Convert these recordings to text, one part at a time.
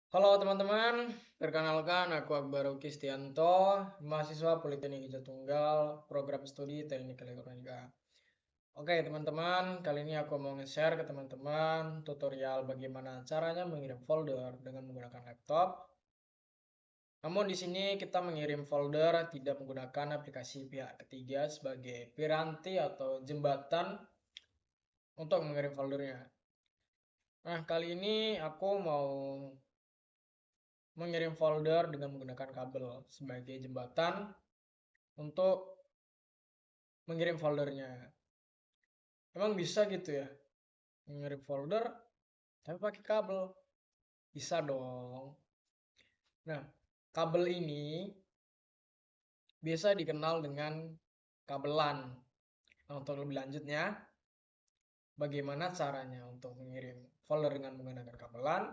Halo teman-teman, perkenalkan aku Akbar Kistianto, mahasiswa Politeknik Hijau Tunggal, program studi Teknik Elektronika. Oke teman-teman, kali ini aku mau nge-share ke teman-teman tutorial bagaimana caranya mengirim folder dengan menggunakan laptop. Namun di sini kita mengirim folder tidak menggunakan aplikasi pihak ketiga sebagai piranti atau jembatan untuk mengirim foldernya. Nah, kali ini aku mau mengirim folder dengan menggunakan kabel sebagai jembatan untuk mengirim foldernya. Emang bisa gitu ya, mengirim folder tapi pakai kabel? Bisa dong. Nah, kabel ini biasa dikenal dengan kabel LAN. Nah, untuk lebih lanjutnya, bagaimana caranya untuk mengirim folder dengan menggunakan kabel LAN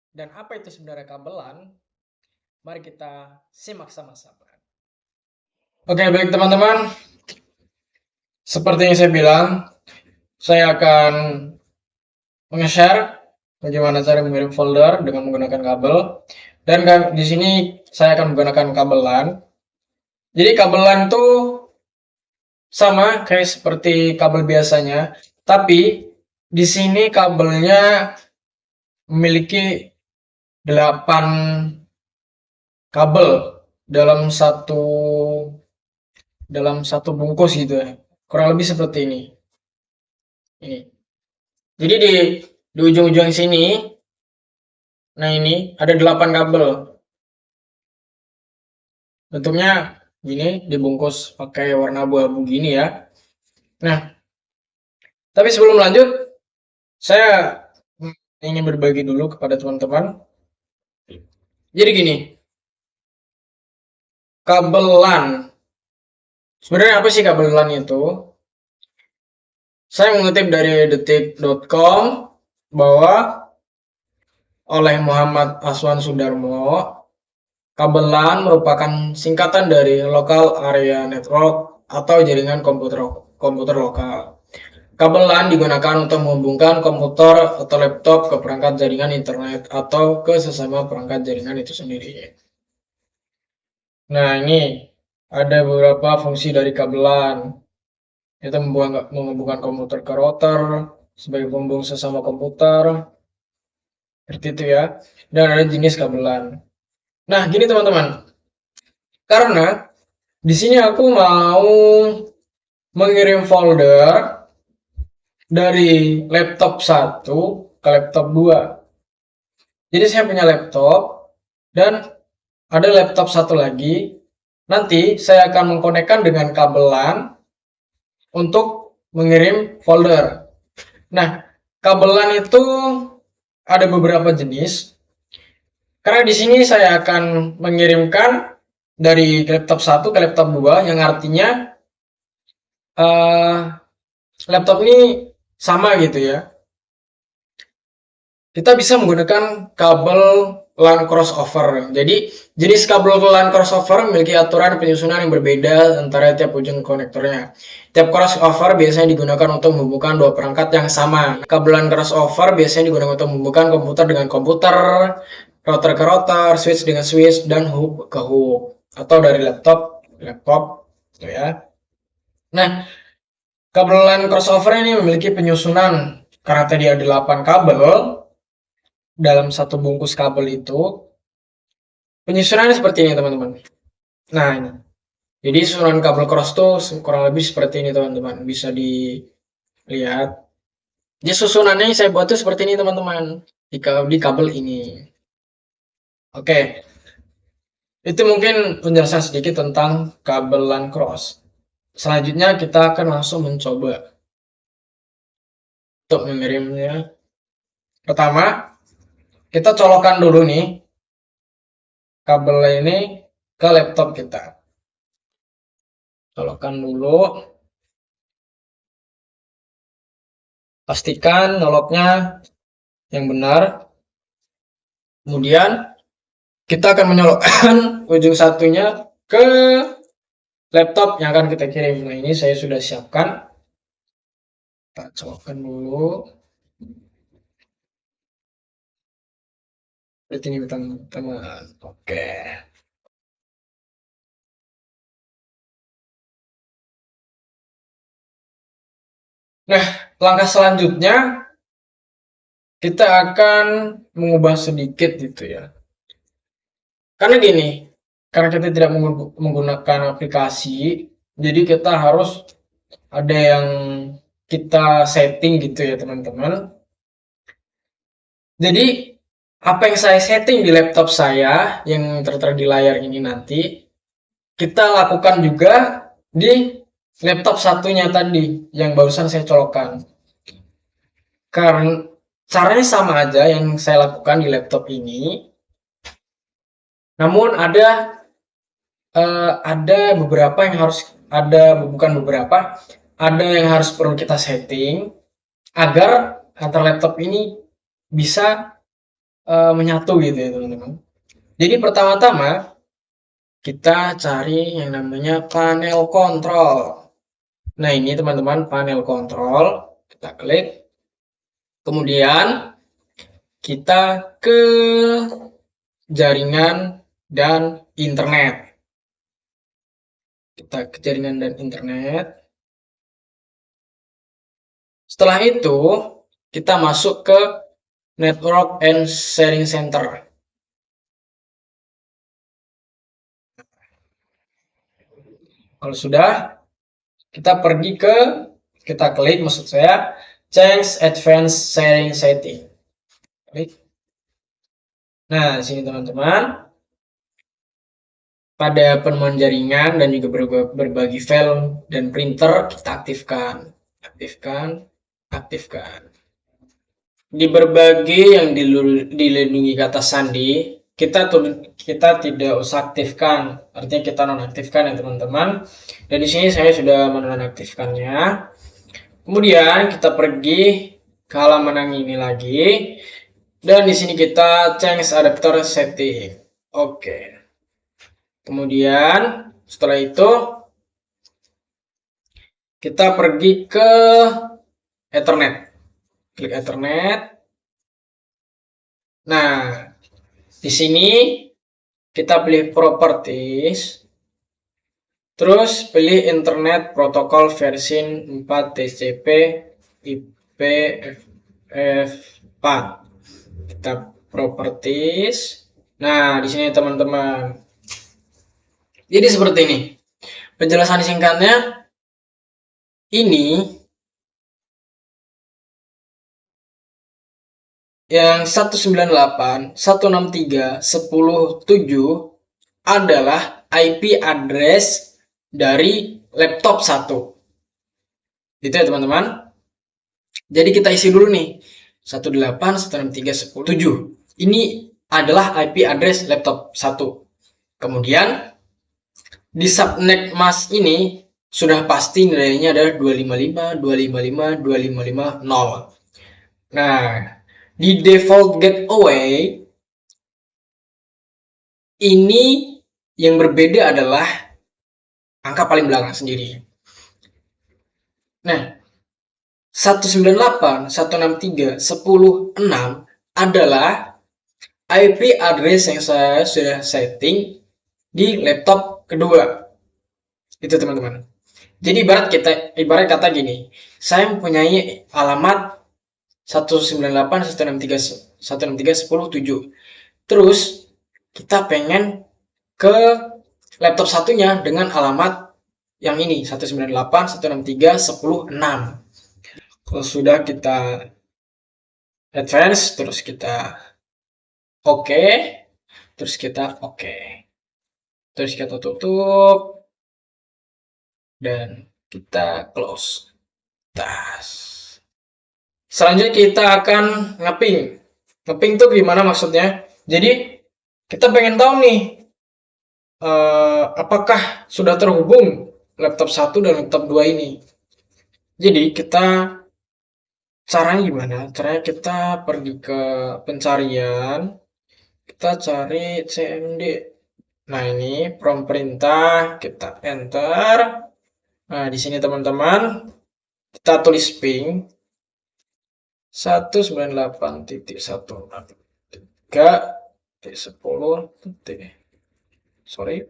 dan apa itu sebenarnya kabel LAN? Mari kita simak sama-sama. Oke, baik teman-teman. Seperti yang saya bilang, saya akan nge-share bagaimana cara mengirim folder dengan menggunakan kabel. Dan di sini saya akan menggunakan kabel LAN. Jadi kabel LAN itu sama kayak seperti kabel biasanya, tapi di sini kabelnya memiliki 8 kabel dalam satu bungkus gitu ya. Kurang lebih seperti ini. Ini. Jadi di ujung-ujung sini, nah ini ada 8 kabel. Bentuknya gini, dibungkus pakai warna abu-abu gini ya. Nah, tapi sebelum lanjut, saya ingin berbagi dulu kepada teman-teman. Jadi gini, kabel LAN. Sebenarnya apa sih kabel LAN itu? Saya mengutip dari detik.com bahwa oleh Muhammad Aswan Sudarmo, kabel LAN merupakan singkatan dari Local Area Network atau jaringan komputer lokal. Kabel LAN digunakan untuk menghubungkan komputer atau laptop ke perangkat jaringan internet atau ke sesama perangkat jaringan itu sendiri. Nah, ini ada beberapa fungsi dari kabel LAN. Itu menghubungkan komputer ke router sebagai penghubung sesama komputer. Seperti itu ya. Dan ada jenis kabel LAN. Nah, gini teman-teman. Karena di sini aku mau mengirim folder dari laptop 1 ke laptop 2. Jadi saya punya laptop dan ada laptop satu lagi. Nanti saya akan mengkonekkan dengan kabel LAN untuk mengirim folder. Nah, kabel LAN itu ada beberapa jenis. Karena di sini saya akan mengirimkan dari laptop 1 ke laptop 2 yang artinya laptop ini sama gitu ya. Kita bisa menggunakan kabel LAN crossover. Jadi, jenis kabel LAN crossover memiliki aturan penyusunan yang berbeda antara tiap ujung konektornya. Tiap crossover biasanya digunakan untuk menghubungkan dua perangkat yang sama. Kabel LAN crossover biasanya digunakan untuk menghubungkan komputer dengan komputer, router ke router, switch dengan switch, dan hub ke hub. Atau dari laptop ke laptop, gitu ya. Nah, kabel LAN crossover ini memiliki penyusunan karena tadi ada 8 kabel dalam satu bungkus kabel itu. Penyusunannya seperti ini teman-teman. Nah ini. Jadi susunan kabel cross tuh kurang lebih seperti ini teman-teman. Bisa dilihat. Jadi susunannya saya buat tuh seperti ini teman-teman. Di kabel ini. Oke. Itu mungkin penjelasan sedikit tentang kabel LAN cross. Selanjutnya kita akan langsung mencoba untuk mengirimnya. Pertama, kita colokkan dulu nih kabel ini ke laptop kita. Colokkan dulu. Pastikan nyoloknya yang benar. Kemudian kita akan menyolokkan ujung satunya ke laptop yang akan kita kirim. Nah, ini saya sudah siapkan. Kita colokkan dulu. Seperti ini teman-teman. Oke. Nah, langkah selanjutnya kita akan mengubah sedikit gitu ya. Karena gini, karena kita tidak menggunakan aplikasi, jadi kita harus ada yang kita setting gitu ya teman-teman. Jadi apa yang saya setting di laptop saya yang tertera di layar ini nanti kita lakukan juga di laptop satunya tadi yang barusan saya colokkan. Karena caranya sama aja yang saya lakukan di laptop ini, namun ada beberapa yang harus bukan beberapa, ada yang harus perlu kita setting agar antar laptop ini bisa menyatu gitu ya teman-teman. Jadi pertama-tama kita cari yang namanya panel kontrol. Nah ini teman-teman panel kontrol, kita klik, kemudian kita ke jaringan dan internet. Kita ke jaringan dan internet. Setelah itu kita masuk ke Network and Sharing Center. Kalau sudah, kita pergi kita klik, maksud saya, Change Advanced Sharing Setting. Klik. Nah, di sini teman-teman, pada penemuan jaringan dan juga berbagi file dan printer, kita aktifkan. Aktifkan. Di berbagi yang dilindungi kata sandi, kita tidak usah aktifkan, artinya kita nonaktifkan ya teman-teman. Dan di sini saya sudah menonaktifkannya. Kemudian kita pergi ke halaman yang ini lagi, dan di sini kita change adapter setting. Oke. Kemudian setelah itu kita pergi ke Ethernet. Klik Ethernet. Nah, di sini kita pilih Properties. Terus pilih Internet Protocol versi 4 TCP IPv4. Kita Properties. Nah, di sini teman-teman. Jadi seperti ini. Penjelasan singkatnya, ini yang 198.163.10.7 adalah IP address dari laptop 1. Gitu ya teman-teman. Jadi kita isi dulu nih. 198.163.10.7. Ini adalah IP address laptop 1. Kemudian di subnet mask ini sudah pasti nilainya adalah 255, 255, 2550. Nah, di default gateway ini yang berbeda adalah angka paling belakang sendiri. Nah, 198.163.10.6 adalah IP address yang saya sudah setting di laptop kedua. Itu teman-teman. Jadi ibarat kata gini, saya mempunyai alamat 198.163.10.7. Terus kita pengen ke laptop satunya dengan alamat yang ini 198.163.10.6. Kalau sudah kita advance, terus kita oke, terus kita oke, terus kita tutup dan kita close. Selanjutnya kita akan ngeping. Ngeping itu gimana maksudnya? Jadi kita pengen tahu nih apakah sudah terhubung laptop 1 dan laptop 2 ini. Jadi caranya gimana? Caranya kita pergi ke pencarian, kita cari cmd. Nah ini prompt perintah, kita enter. Nah di sini teman-teman kita tulis ping 198.163 titik 10 titik sorry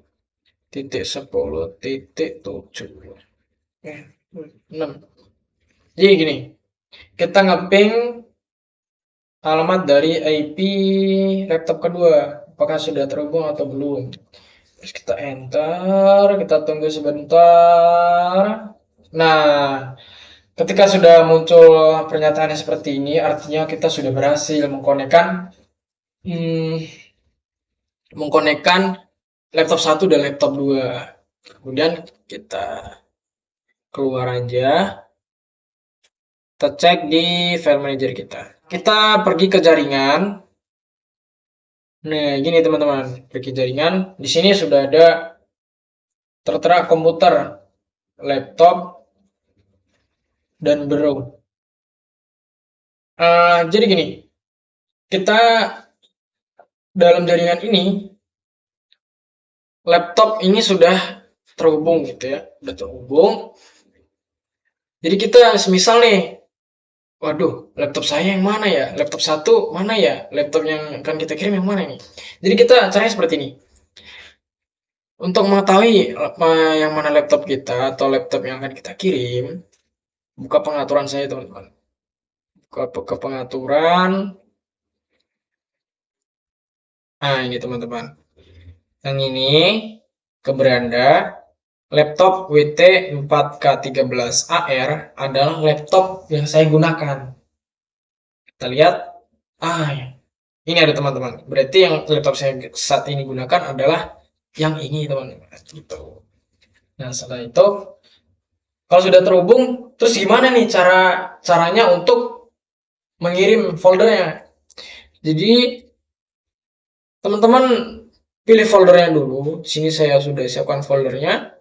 titik 10 titik 7 6. Jadi gini, kita ngeping alamat dari IP laptop kedua, apakah sudah terhubung atau belum. Terus kita enter, kita tunggu sebentar. Nah, ketika sudah muncul pernyataannya seperti ini, artinya kita sudah berhasil hmm, mengkonekkan laptop 1 dan laptop 2. Kemudian kita keluar aja, kita cek di file manager kita. Kita pergi ke jaringan. Nah, gini teman-teman, pergi jaringan. Di sini sudah ada tertera komputer, laptop, dan Bro. Jadi gini, kita dalam jaringan ini, laptop ini sudah terhubung gitu ya, sudah terhubung. Jadi kita semisal nih, waduh, laptop saya yang mana ya? Laptop 1 mana ya? Laptop yang akan kita kirim yang mana nih? Jadi kita caranya seperti ini. Untuk mengetahui yang mana laptop kita atau laptop yang akan kita kirim, buka pengaturan saya teman-teman. Buka pengaturan. Nah ini teman-teman. Yang ini ke beranda laptop WT4K13AR adalah laptop yang saya gunakan. Kita lihat. Ini ada teman-teman. Berarti yang laptop saya saat ini gunakan adalah yang ini teman-teman. Gitu. Nah setelah itu, kalau sudah terhubung, terus gimana nih caranya untuk mengirim foldernya? Jadi teman-teman pilih foldernya dulu. Di sini saya sudah siapkan foldernya.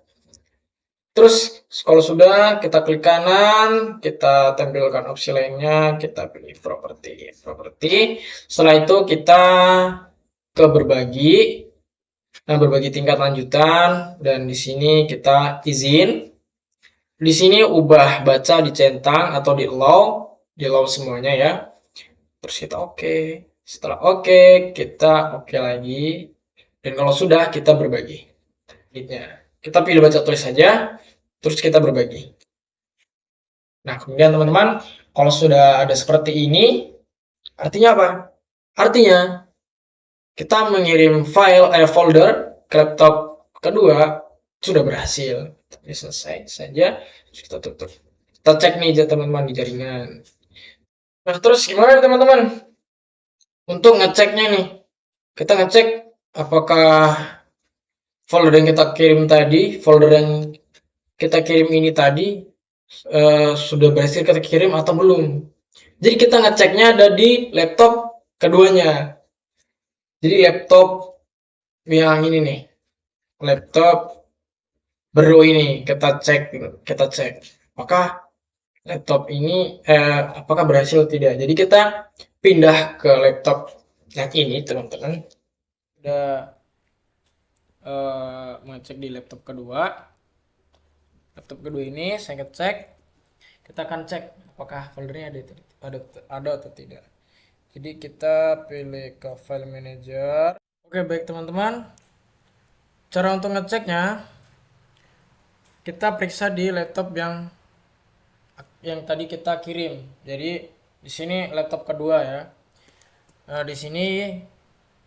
Terus kalau sudah, kita klik kanan, kita tampilkan opsi lainnya, kita pilih properti. Setelah itu kita ke berbagi. Nah, berbagi tingkat lanjutan, dan di sini kita izin. Di sini ubah baca dicentang atau di allow semuanya ya. Terus kita oke. Setelah oke, kita oke lagi. Dan kalau sudah, kita berbagi. Kita pilih baca tulis saja, terus kita berbagi. Nah, kemudian teman-teman, kalau sudah ada seperti ini, artinya apa? Artinya, kita mengirim folder ke laptop kedua, sudah berhasil. Tapi selesai saja, kita tutup. Kita cek nih teman-teman di jaringan. Nah, terus gimana teman-teman? Untuk ngeceknya nih, kita ngecek apakah folder yang kita kirim tadi, folder yang kita kirim ini tadi sudah berhasil kita kirim atau belum. Jadi kita ngeceknya ada di laptop keduanya. Jadi laptop yang ini nih, laptop Bro ini kita cek apakah laptop ini apakah berhasil atau tidak. Jadi kita pindah ke laptop yang ini teman-teman. Udah ngecek di laptop kedua. Laptop kedua ini saya ngecek. Kita akan cek apakah foldernya ada atau tidak. Jadi kita pilih ke file manager. Oke, baik teman-teman. Cara untuk ngeceknya, kita periksa di laptop yang tadi kita kirim. Jadi di sini laptop kedua ya. Nah, di sini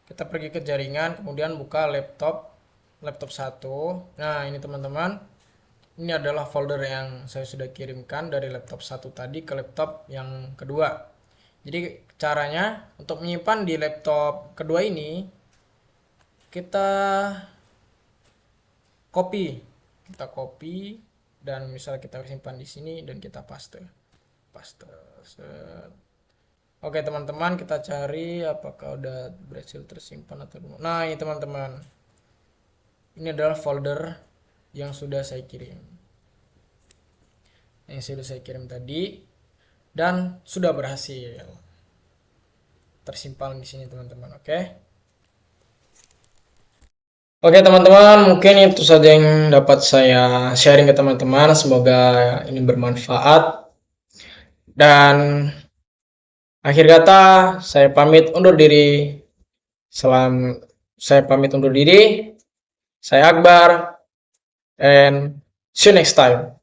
kita pergi ke jaringan, kemudian buka laptop 1. Nah, ini teman-teman. Ini adalah folder yang saya sudah kirimkan dari laptop 1 tadi ke laptop yang kedua. Jadi caranya untuk menyimpan di laptop kedua ini, kita copy dan misal kita simpan di sini dan kita paste. Oke teman-teman, kita cari apakah udah berhasil tersimpan atau belum. Nah ini teman-teman, ini adalah folder yang sudah saya kirim, tadi dan sudah berhasil tersimpan di sini teman-teman. Oke teman-teman, mungkin itu saja yang dapat saya sharing ke teman-teman. Semoga ini bermanfaat. Dan akhir kata, saya pamit undur diri. Saya pamit undur diri. Saya Akbar, and see you next time.